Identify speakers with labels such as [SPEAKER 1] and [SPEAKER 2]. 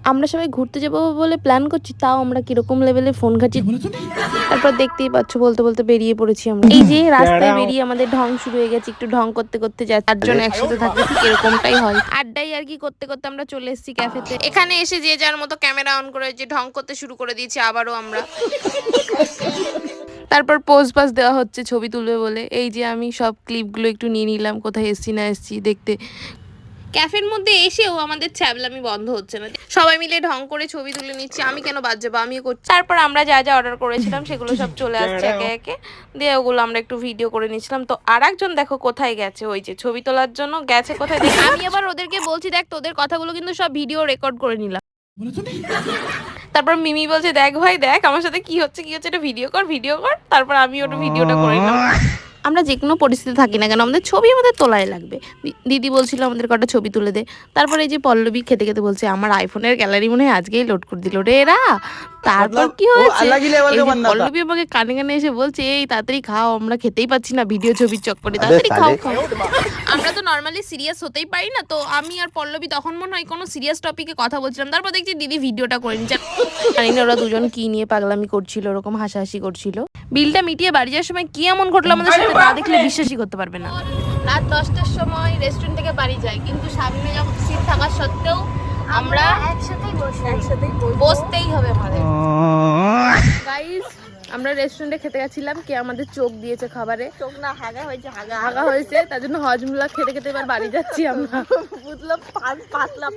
[SPEAKER 1] আমরা সবাই ঘুরতে যাবো বলে প্ল্যান করছি, তাও আমরা কিরকম লেভেলে ফোন ঘাঁচি। তারপর দেখতেই পাচ্ছ বলতে বলতে বেরিয়ে পড়েছি আমরা। এই যে রাস্তায় বেরিয়ে আমাদের ঢং শুরু হয়ে গেছে, একটু ঢং করতে করতে যায়। 4 জন একসাথে থাকলে ঠিক এরকমটাই হয়, আড্ডাই আর কি করতে করতে আমরা চলে এসেছি ক্যাফেতে। এখানে এসে যে যার মতো ক্যামেরা অন করে যে ঢং করতে শুরু করে দিয়েছি আবারও আমরা। তারপর পোজ পাস দেওয়া হচ্ছে ছবি তুলবে বলে। এই যে আমি সব ক্লিপগুলো একটু নিয়ে নিলাম, কোথায় এসছি না এসছি দেখতে। ক্যাফের মধ্যে এসেও আমাদের ছ্যাবলামি বন্ধ হচ্ছে না, সবাই মিলে ঢং করে ছবি তুলে নিচ্ছি। আমি কেন বাদ যাবো, আমিও করছি। তারপর আমরা যা যা অর্ডার করেছিলাম সেগুলো সব চলে আসছে একে একে, দিয়ে ওগুলো আমরা একটু ভিডিও করে নিচ্ছিলাম। তো আর একজন দেখো কোথায় গেছে, ওই যে ছবি তোলার জন্য গেছে কোথায়। আমি আবার ওদেরকে বলছি দেখ তোদের কথাগুলো কিন্তু সব ভিডিও রেকর্ড করে নিলাম। তারপর মিমি বলছে দেখ ভাই দেখ আমার সাথে কি হচ্ছে এটা ভিডিও কর ভিডিও কর। তারপর আমি ওটা ভিডিওটা করে নিলাম। আমরা যে কোনো পরিস্থিতি থাকি না কেন আমাদের ছবি আমাদের তোলাই লাগবে। দিদি বলছিল আমাদের কটা ছবি তুলে দে। তারপর এই যে পল্লবী খেতে খেতে বলছে আমার আইফোনের গ্যালারি মনে হয় আজকেই লোড করে দিল রে এরা। তারপর কি হয়েছে, পল্লবী আমাকে কানে কানে এসে বলছে এই তাড়াতাড়ি খাও, আমরা খেতেই পাচ্ছি না ভিডিও ছবির চক্করে, তাড়াতাড়ি খাও খাও। আমরা তো নর্মালি সিরিয়াস হতেই পারি না, তো আমি আর পল্লবী তখন মনে হয় কোনো সিরিয়াস টপিকে কথা বলছিলাম। তারপর দেখছি দিদি ভিডিওটা করে নিচ্ছে। জানি না ওরা দুজন কি নিয়ে পাগলামি করছিল, ওরকম হাসাহাসি করছিল। বিলটা মিটিয়ে বাড়ি যাওয়ার সময় কি এমন ঘটলো আমাদের সাথে না দেখলে বিশ্বাসই করতে পারবে না। রাত 10টার সময় রেস্টুরেন্ট থেকে বাড়ি যাই, কিন্তু সামনে যখন সিট থাকা সত্ত্বেও আমরা একসাথেই বসতেই হবে আমাদের। গাইস আমরা রেস্টুরেন্টে খেতে গেছিলাম, কে আমাদের চোখ দিয়েছে খাবারে, চোখ না হাগা হয়েছে, তার জন্য হজমোলা খেতে খেতে এবার বাড়ি যাচ্ছি আমরা। বুঝলাম পাতলা